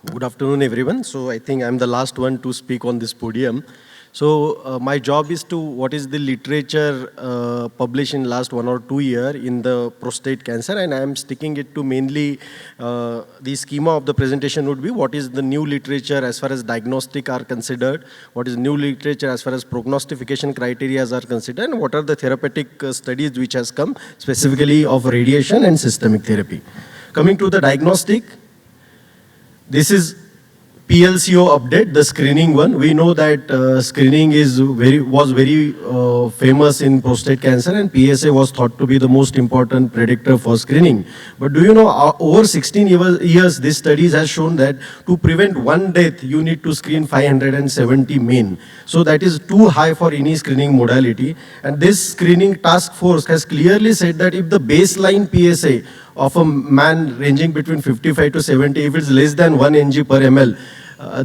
Good afternoon, everyone. So I think I'm the last one to speak on this podium. So my job is to what is the literature published in last 1 or 2 years in the prostate cancer, and I'm sticking it to mainly the schema of the presentation would be what is the new literature as far as diagnostic are considered, what is new literature as far as prognostication criteria are considered, and what are the therapeutic studies which has come specifically of radiation and systemic therapy. Coming to the diagnostic, this is PLCO update, the screening one. We know that screening was very famous in prostate cancer, and PSA was thought to be the most important predictor for screening. But do you know, over 16 years, this studies has shown that to prevent one death, you need to screen 570 men. So that is too high for any screening modality. And this screening task force has clearly said that if the baseline PSA of a man ranging between 55 to 70, if it's less than 1 ng per ml,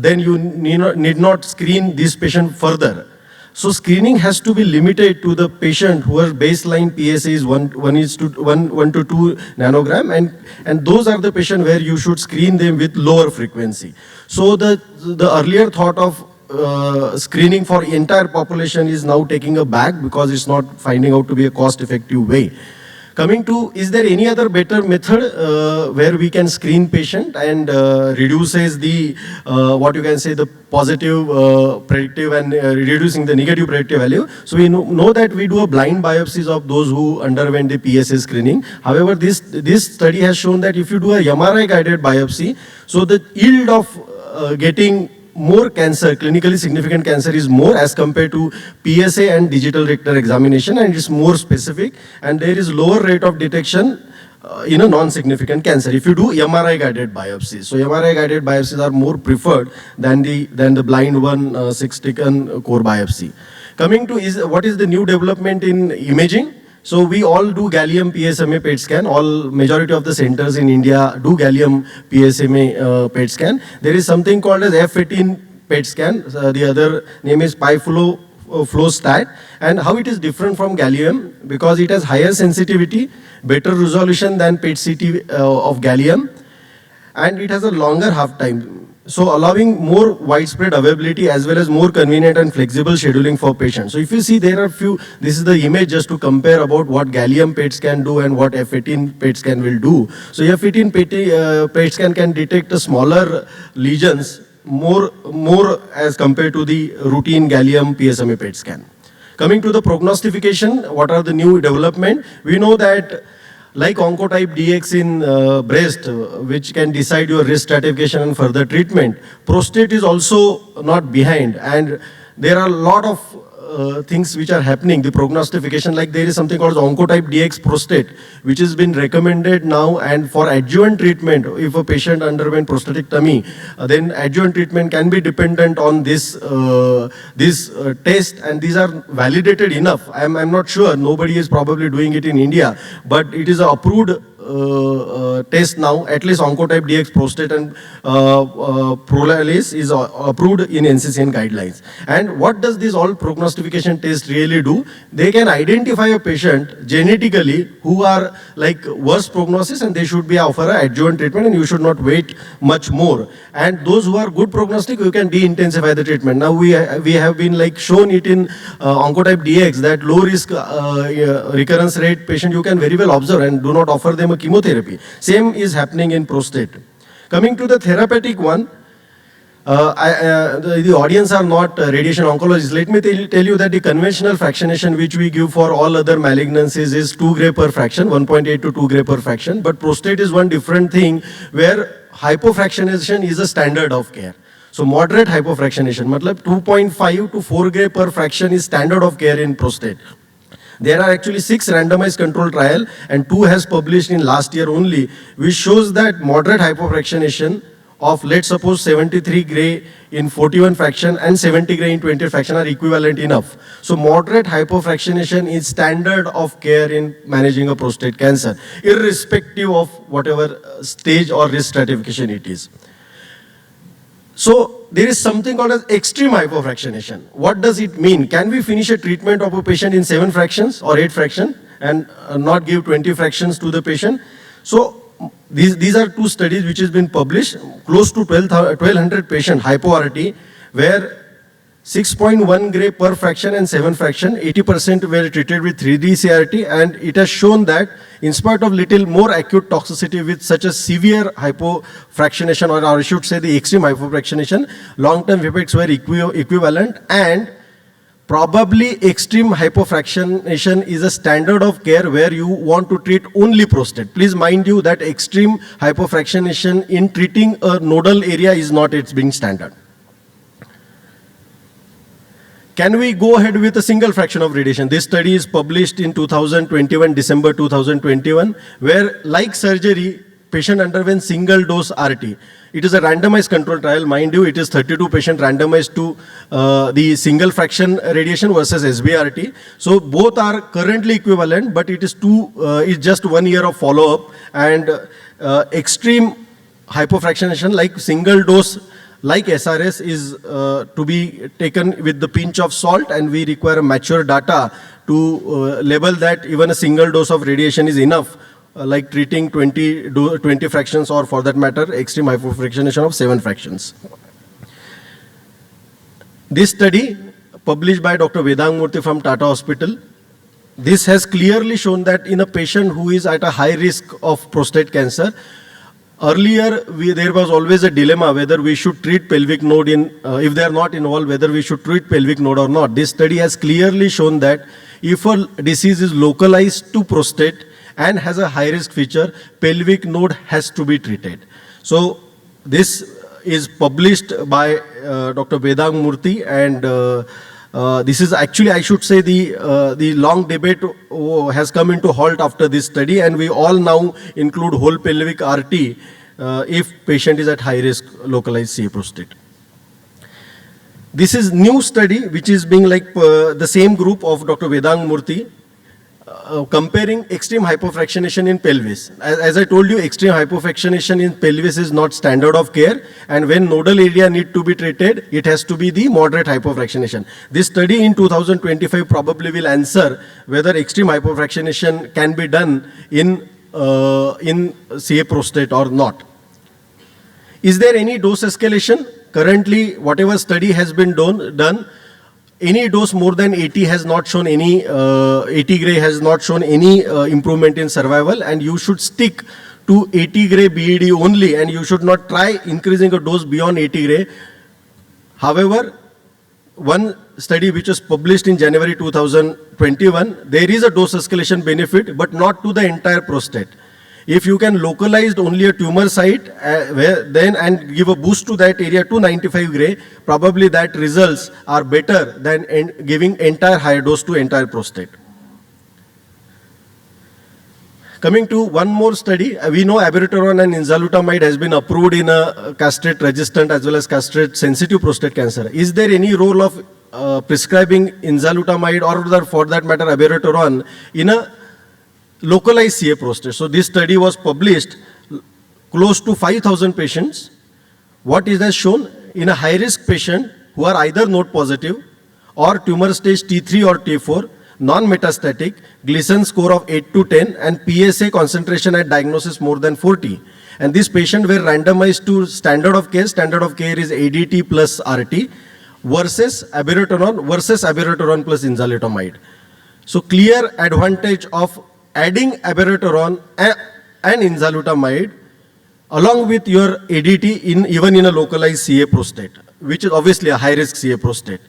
then you need not screen this patient further. So screening has to be limited to the patient whose baseline PSA is 1 to 2 nanogram, and those are the patients where you should screen them with lower frequency. So the earlier thought of screening for entire population is now taking a back because it's not finding out to be a cost-effective way. Coming to, is there any other better method where we can screen patient and reduces the, what you can say, the positive predictive and reducing the negative predictive value? So we know that we do a blind biopsies of those who underwent the PSA screening. However, this study has shown that if you do a MRI guided biopsy, so the yield of getting more cancer, clinically significant cancer is more as compared to PSA and digital rectal examination, and it's more specific, and there is lower rate of detection in a non-significant cancer if you do MRI guided biopsies. So MRI guided biopsies are more preferred than the blind one 6-taken core biopsy. Coming to what is the new development in imaging? So we all do gallium PSMA PET scan. Majority of the centers in India do gallium PSMA PET scan. There is something called as F18 PET scan. The other name is flow stat. And how it is different from gallium? Because it has higher sensitivity, better resolution than PET CT of gallium, and it has a longer half time. So allowing more widespread availability as well as more convenient and flexible scheduling for patients. So if you see, there are few, this is the image just to compare about what gallium PET scan do and what F18 PET scan will do. So F18 PET scan can detect the smaller lesions more as compared to the routine gallium PSMA PET scan. Coming to the prognostication, what are the new development? We know that like oncotype DX in breast, which can decide your risk stratification and further treatment, prostate is also not behind, and there are a lot of things which are happening, the prognostication, like there is something called oncotype DX prostate, which has been recommended now, and for adjuvant treatment, if a patient underwent prostatectomy, then adjuvant treatment can be dependent on this test, and these are validated enough. I'm not sure, nobody is probably doing it in India, but it is an approved test now, at least oncotype DX prostate and Prolalis is approved in NCCN guidelines. And what does this all prognostication test really do? They can identify a patient genetically who are like worse prognosis, and they should be offered adjuvant treatment, and you should not wait much more. And those who are good prognostic, you can de-intensify the treatment. Now we have been like shown it in oncotype DX that low risk recurrence rate patient you can very well observe and do not offer them chemotherapy. Same is happening in prostate. Coming to the therapeutic one, the audience are not radiation oncologists. Let me tell you that the conventional fractionation which we give for all other malignancies is 2 gray per fraction, 1.8 to 2 gray per fraction. But prostate is one different thing where hypofractionation is a standard of care. So moderate hypofractionation, matlab 2.5 to 4 gray per fraction is standard of care in prostate. There are actually 6 randomized control trial, and 2 has published in last year only, which shows that moderate hypofractionation of, let's suppose, 73 gray in 41 fraction and 70 gray in 20 fraction are equivalent enough. So moderate hypofractionation is standard of care in managing a prostate cancer, irrespective of whatever stage or risk stratification it is. So there is something called as extreme hypofractionation. What does it mean? Can we finish a treatment of a patient in 7 fractions or 8 fractions and not give 20 fractions to the patient? So these are two studies which has been published, close to 1200 patient hypo-RT, where 6.1 gray per fraction and 7 fraction, 80% were treated with 3D CRT, and it has shown that in spite of little more acute toxicity with such a severe hypofractionation, or I should say the extreme hypofractionation, long-term effects were equivalent, and probably extreme hypofractionation is a standard of care where you want to treat only prostate. Please mind you that extreme hypofractionation in treating a nodal area is not its being standard. Can we go ahead with a single fraction of radiation? This study is published in 2021, December 2021, where like surgery, patient underwent single dose RT. It is a randomized control trial. Mind you, it is 32 patients randomized to the single fraction radiation versus SBRT. So both are currently equivalent, but it is it's just 1 year of follow-up, and extreme hypofractionation like single dose like SRS is to be taken with the pinch of salt, and we require mature data to label that even a single dose of radiation is enough, like treating 20 fractions, or for that matter, extreme hypofractionation of 7 fractions. This study, published by Dr. Vedang Murthy from Tata Hospital, this has clearly shown that in a patient who is at a high risk of prostate cancer, earlier, there was always a dilemma whether we should treat pelvic node if they are not involved, whether we should treat pelvic node or not. This study has clearly shown that if a disease is localized to prostate and has a high risk feature, pelvic node has to be treated. So this is published by Dr. Vedang Murthy, and this is actually, I should say, the long debate has come into halt after this study, and we all now include whole pelvic RT if patient is at high risk localized CA prostate. This is new study which is being like the same group of Dr. Vedang Murthy, comparing extreme hypofractionation in pelvis. As I told you, extreme hypofractionation in pelvis is not standard of care, and when nodal area need to be treated, it has to be the moderate hypofractionation. This study in 2025 probably will answer whether extreme hypofractionation can be done in CA prostate or not. Is there any dose escalation? Currently, whatever study has been done, any dose more than 80 has not shown any, 80 gray has not shown any improvement in survival, and you should stick to 80 gray BED only, and you should not try increasing a dose beyond 80 gray. However, one study which was published in January 2021, there is a dose escalation benefit, but not to the entire prostate. If you can localize only a tumor site and give a boost to that area to 95 gray, probably that results are better than giving entire high dose to entire prostate. Coming to one more study, we know abiraterone and enzalutamide has been approved in a castrate-resistant as well as castrate-sensitive prostate cancer. Is there any role of prescribing enzalutamide, or for that matter abiraterone, in a localized CA prostate? So this study was published close to 5,000 patients. What is has shown in a high-risk patient who are either node positive or tumor stage T3 or T4, non-metastatic, Gleason score of 8 to 10, and PSA concentration at diagnosis more than 40. And this patient were randomized to standard of care. Standard of care is ADT plus RT versus abiraterone plus enzalutamide. So clear advantage of adding abiraterone and enzalutamide along with your ADT even in a localized CA prostate, which is obviously a high-risk CA prostate.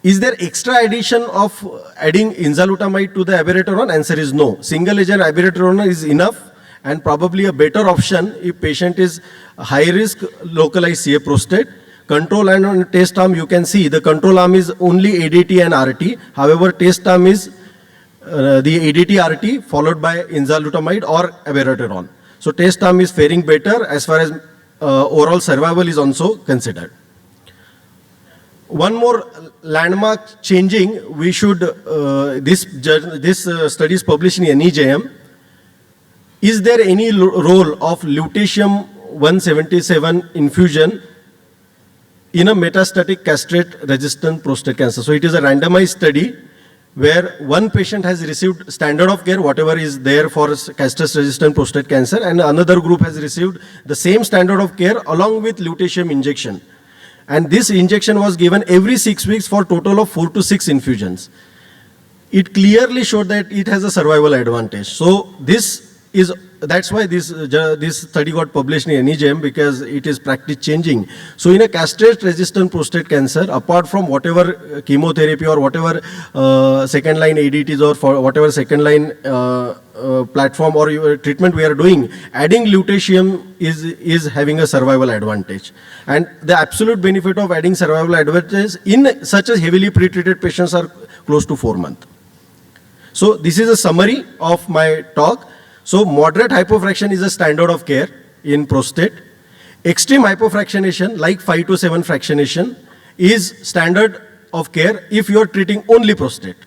Is there extra addition of adding enzalutamide to the abiraterone? Answer is no. Single agent abiraterone is enough, and probably a better option if patient is high-risk localized CA prostate. Control and on test arm, you can see the control arm is only ADT and RT. However, test arm is the ADT-RT followed by enzalutamide or abiraterone. So test arm is faring better as far as overall survival is also considered. One more landmark changing, we should, this study is published in NEJM. Is there any role of lutetium-177 infusion in a metastatic castrate-resistant prostate cancer? So it is a randomized study where one patient has received standard of care, whatever is there for castrate-resistant prostate cancer, and another group has received the same standard of care along with lutetium injection. And this injection was given every 6 weeks for total of 4 to 6 infusions. It clearly showed that it has a survival advantage. So that's why this study got published in NEJM, because it is practice changing. So in a castrate-resistant prostate cancer, apart from whatever chemotherapy or whatever second line ADTs or for whatever second line platform or treatment we are doing, adding lutetium is having a survival advantage. And the absolute benefit of adding survival advantage in such a heavily pretreated patients are close to 4 months. So this is a summary of my talk. So moderate hypofraction is a standard of care in prostate. Extreme hypofractionation, like 5 to 7 fractionation, is standard of care if you are treating only prostate.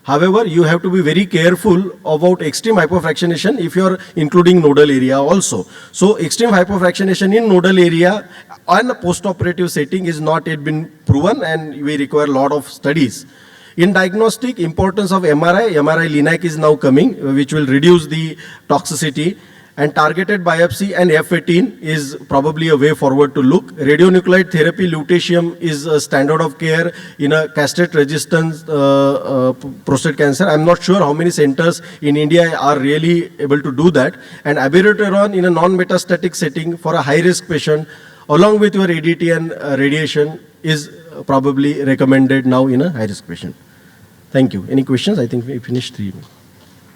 However, you have to be very careful about extreme hypofractionation if you are including nodal area also. So extreme hypofractionation in nodal area on a post-operative setting is not yet been proven, and we require a lot of studies. In diagnostic, importance of MRI Linac is now coming, which will reduce the toxicity, and targeted biopsy and F18 is probably a way forward to look. Radionuclide therapy, lutetium is a standard of care in a castrate-resistant prostate cancer. I'm not sure how many centers in India are really able to do that. And abiraterone in a non-metastatic setting for a high-risk patient, along with your ADT and radiation, is probably recommended now in a high-risk patient. Thank you. Any questions? I think we finished 3.